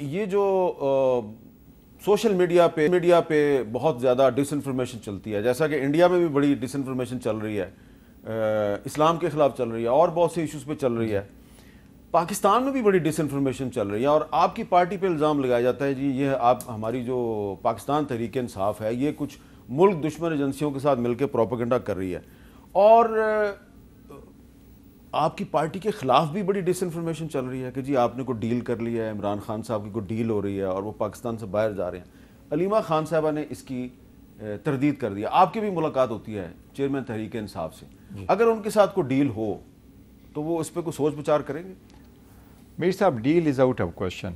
ये जो social media पे बहुत ज़्यादा डिसइंफॉर्मेशन चलती है, जैसा कि इंडिया में भी बड़ी डिसइंफॉर्मेशन चल रही है, इस्लाम के ख़िलाफ़ चल रही है और बहुत से इश्यूज़ पे चल रही है, पाकिस्तान में भी बड़ी डिसइंफॉर्मेशन चल रही है और आपकी पार्टी पे इल्ज़ाम लगाया जाता है जी ये आप हमारी जो पाकिस्तान तहरीक इंसाफ है ये कुछ मुल्क दुश्मन एजेंसियों के साथ मिलकर प्रोपेगेंडा कर रही है और आपकी पार्टी के खिलाफ भी बड़ी डिसइंफॉर्मेशन चल रही है कि जी आपने कोई डील कर लिया है, इमरान खान साहब की कोई डील हो रही है और वो पाकिस्तान से बाहर जा रहे हैं। अलीमा खान साहबा ने इसकी तरदीद कर दिया। आपकी भी मुलाकात होती है चेयरमैन तहरीक इंसाफ से, अगर उनके साथ कोई डील हो तो वो इस पर कोई सोच विचार करेंगे? मीर साहब, deal is out of question.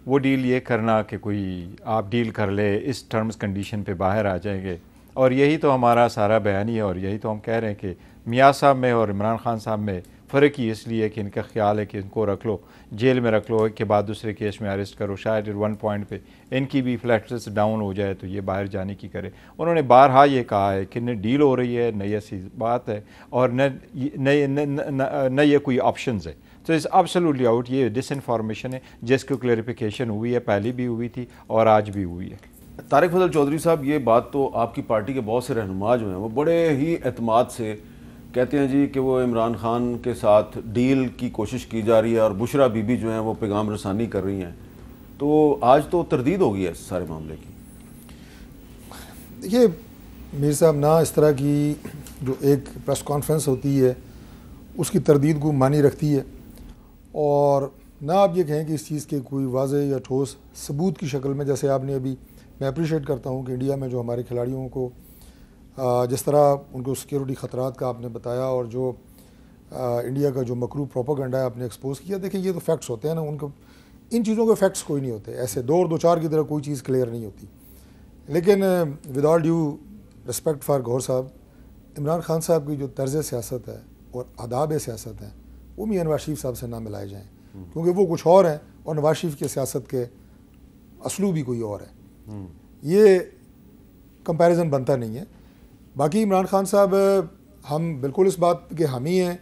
वो डील ये करना कि कोई आप डील कर ले, इस टर्म्स कंडीशन पे बाहर आ जाएंगे, और यही तो हमारा सारा बयान ही है और यही तो हम कह रहे हैं कि मियाँ साहब में और इमरान खान साहब में फ़र्क ही इसलिए है कि इनका ख्याल है कि इनको रख लो, जेल में रख लो, एक के बाद दूसरे केस में अरेस्ट करो, शायद वन पॉइंट पे इनकी भी फ्लैटस डाउन हो जाए तो ये बाहर जाने की करे। उन्होंने बारहा ये कहा है कि न डील हो रही है, न ये ऐसी बात है, और न ये कोई ऑप्शंस है। तो इस एब्सोल्युटली आउट, ये डिसइंफॉर्मेशन है जिसकी क्लैरिफिकेशन हुई है, पहले भी हुई थी और आज भी हुई है। तारिक फजल चौधरी साहब, ये बात तो आपकी पार्टी के बहुत से रहनुमा जो हैं वो बड़े ही एतमाद से कहते हैं जी कि वो इमरान खान के साथ डील की कोशिश की जा रही है और बुशरा बीबी जो हैं वो पैगाम रसानी कर रही हैं, तो आज तो तरदीद हो गई है इस सारे मामले की। देखिए मीर साहब, ना इस तरह की जो एक प्रेस कॉन्फ्रेंस होती है उसकी तरदीद को मानी रखती है, और ना आप ये कहें कि इस चीज़ के कोई वाज़ेह या ठोस सबूत की शक्ल में, जैसे आपने अभी, मैं अप्रिशिएट करता हूँ कि इंडिया में जो हमारे खिलाड़ियों को जिस तरह उनको सिक्योरिटी ख़तरात का आपने बताया और जो इंडिया का जो मकरूब प्रोपेगेंडा है आपने एक्सपोज किया। देखिए ये तो फैक्ट्स होते हैं ना, उनको इन चीज़ों के फैक्ट्स कोई नहीं होते, ऐसे दो और दो चार की तरह कोई चीज़ क्लियर नहीं होती। लेकिन with all due respect for Gaur साहब, इमरान खान साहब की जो तर्ज़ सियासत है और आदाब सियासत है वो मियां नवाज शरीफ साहब से ना मिलाए जाएँ, क्योंकि वो कुछ और हैं और नवाज शरीफ की सियासत के असलूब भी कोई और है। ये कंपैरिजन बनता नहीं है। बाकी इमरान खान साहब, हम बिल्कुल इस बात के हामी हैं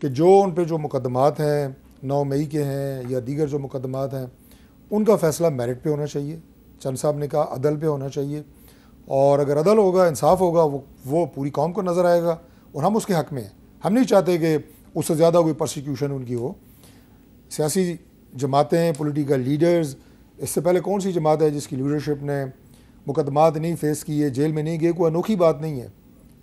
कि जो उन पे जो मुकदमात हैं 9 मई के हैं या दीगर जो मुकदमात हैं उनका फ़ैसला मेरिट पे होना चाहिए। चंद साहब ने कहा अदल पे होना चाहिए, और अगर अदल होगा, इंसाफ होगा, वो पूरी कौम को नज़र आएगा और हम उसके हक़ में हैं। हम नहीं चाहते कि उससे ज़्यादा कोई परसिक्यूशन उनकी हो। सियासी जमातें, पॉलिटिकल लीडर्स, इससे पहले कौन सी जमात है जिसकी लीडरशिप ने मुकदमात नहीं फेस किए, जेल में नहीं गए, कोई अनोखी बात नहीं है।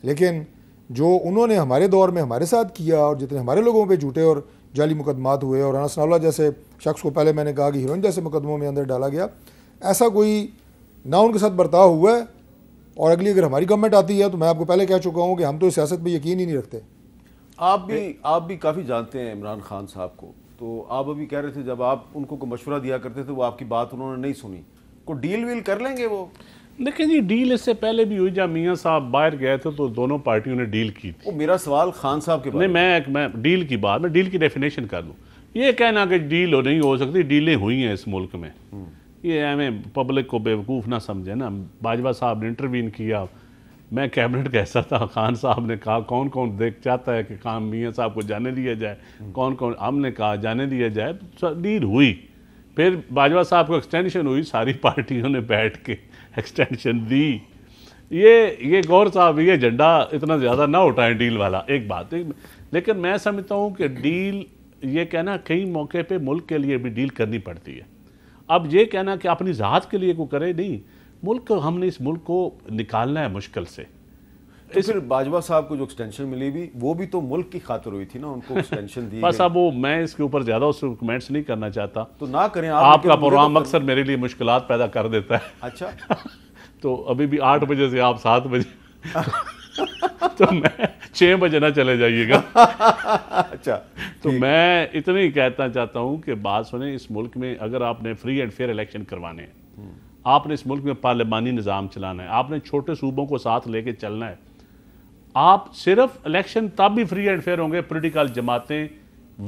लेकिन जो उन्होंने हमारे दौर में हमारे साथ किया और जितने हमारे लोगों पे झूठे और जाली मुकदमात हुए और अनस नावला जैसे शख्स को पहले मैंने कहा कि हीरोइन जैसे मुकदमों में अंदर डाला गया, ऐसा कोई ना उनके साथ बर्ताव हुआ है। और अगली अगर हमारी गवर्नमेंट आती है तो मैं आपको पहले कह चुका हूँ कि हम तो सियासत पर यकीन ही नहीं रखते। आप भी काफ़ी जानते हैं इमरान खान साहब को, तो आप अभी कह रहे थे जब आप उनको को मशवरा दिया करते थे वो आपकी बात उन्होंने नहीं सुनी, को डील वील कर लेंगे वो? देखिए जी, डील इससे पहले भी हुई, जब मियाँ साहब बाहर गए थे तो दोनों पार्टियों ने डील की थी। वो मेरा सवाल खान साहब के बारे में नहीं, मैं डील की बात, मैं डील की डेफिनेशन कर लूँ। ये कहना कि डील नहीं हो सकती, डीलें हुई हैं इस मुल्क में, ये हमें पब्लिक को बेवकूफ़ ना समझे ना। बाजवा साहब ने इंटरवीन किया, मैं कैबिनेट कैसा था, खान साहब ने कहा कौन कौन देख चाहता है कि खान मियाँ साहब को जाने दिया जाए, कौन कौन, हमने कहा जाने दिया जाए, तो डील हुई। फिर बाजवा साहब को एक्सटेंशन हुई, सारी पार्टियों ने बैठ के एक्सटेंशन दी। ये गौर साहब ये झंडा इतना ज़्यादा ना उठाएं डील वाला, एक बात। लेकिन मैं समझता हूँ कि डील, ये कहना कई मौके पे मुल्क के लिए भी डील करनी पड़ती है। अब ये कहना कि अपनी ज़ात के लिए को करे, नहीं, मुल्क, हमने इस मुल्क को निकालना है मुश्किल से। तो फिर बाजवा साहब को जो एक्सटेंशन मिली भी, वो भी तो मुल्क की खातिर हुई थी ना, उनको एक्सटेंशन दी। बस अब वो, मैं इसके ऊपर ज़्यादा उस कमेंट्स नहीं करना चाहता। तो ना करें। आपका प्रोग्राम अक्सर मेरे लिए मुश्किलात पैदा कर देता है। अच्छा तो अभी भी 8 बजे से आप 7 बजे तो मैं 6 बजे ना चले जाइएगा। अच्छा, तो मैं इतना ही कहना चाहता हूँ कि बात सुने, इस मुल्क में अगर आपने फ्री एंड फेयर इलेक्शन करवाने हैं, आपने इस मुल्क में पार्लिमानी निज़ाम चलाना है, आपने छोटे सूबों को साथ लेके चलना है, आप सिर्फ इलेक्शन तब भी फ्री एंड फेयर होंगे पॉलिटिकल जमातें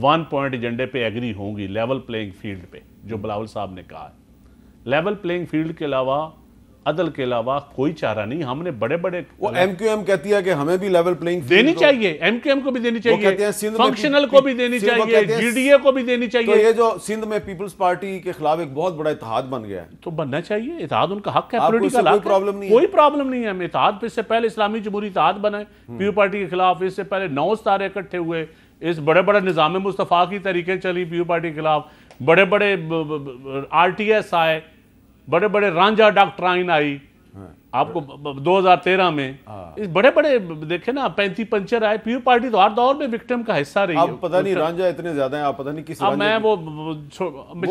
1 पॉइंट एजेंडे पे एग्री होंगी, लेवल प्लेइंग फील्ड पे, जो बिलावल साहब ने कहा है। लेवल प्लेइंग फील्ड के अलावा अदल के अलावा कोई चारा नहीं। हमने बड़े बड़े वो MQM कहती है कि हमें भी लेवल प्लेइंग देनी चाहिए, MQM को भी देनी चाहिए, फंक्शनल को भी देनी चाहिए, GDA को भी देनी चाहिए। तो ये जो सिंध में पीपल्स पार्टी के खिलाफ एक बहुत बड़ा इत्तेहाद बन गया है, तो बनना चाहिए। इत्तेहाद उनका हक है, आपको पॉलिटिकल इससे हक कोई प्रॉब्लम नहीं है? कोई प्रॉब्लम नहीं है। इत्तेहाद पे इससे पहले इस्लामी जमहूरी इत्तेहाद बनाए पीपल पार्टी के खिलाफ, इससे पहले 9 सितारे इकट्ठे हुए, इस बड़े बड़े निज़ाम मुस्तफ़ा की तरीके चली पीपल पार्टी के खिलाफ, बड़े बड़े RTS आए, बड़े बड़े रांझा डॉक्ट्राइन आई आपको 2013 में, इस बड़े बड़े देखे ना 35 पंचर आए। पीपल पार्टी तो हर दौर में विक्टिम का हिस्सा रही है। अब पता नहीं रांझा इतने ज्यादा हैं, आप पता नहीं किस अब मैं वो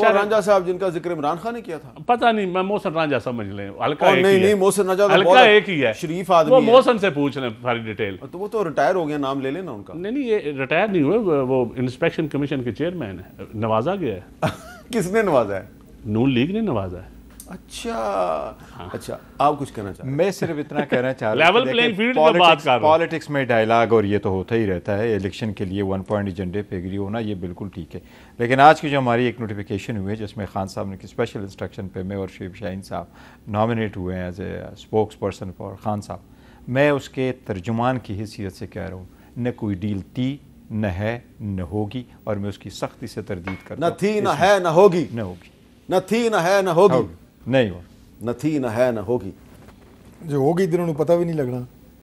रांझा साहब जिनका जिक्र इमरान खान ने किया था, पता नहीं, मैं मोहसिन रांझा समझ लें, हल्का नहीं मोहसिन रांझा हल्का एक ही है, शरीफ आदमी, वो मोहसिन से पूछ लें सारी डिटेल। तो वो तो रिटायर हो गया, नाम ले लेना उनका। नहीं ये रिटायर नहीं हुए, वो इंस्पेक्शन कमीशन के चेयरमैन है, नवाजा गया है। किसने नवाजा है? नून लीग ने नवाजा है। अच्छा आप कुछ कहना चाह रहे हैं? मैं सिर्फ इतना कहना चाह रहा लेवल प्लेइंग फील्ड की बात कर रहा हूं। पॉलिटिक्स में डायलॉग और ये तो होता ही रहता है, इलेक्शन के लिए 1 पॉइंट एजेंडे पे एग्री होना ये बिल्कुल ठीक है। लेकिन आज की जो हमारी एक नोटिफिकेशन हुई है जिसमें खान साहब ने स्पेशल इंस्ट्रक्शन पे मैं और शेब शाहीन साहब नॉमिनेट हुए हैं as a spokesperson for Khan साहब, मैं उसके तर्जुमान की हैसियत से कह रहा हूँ, न कोई डील थी, न है, न होगी, और मैं उसकी सख्ती से तरदीद करता हूँ। न थी, न है, न होगी, न होगी, न थी, न है, न होगी, नहीं हो, न थी, न है, न होगी। जो होगी इन्होंने पता भी नहीं लगना।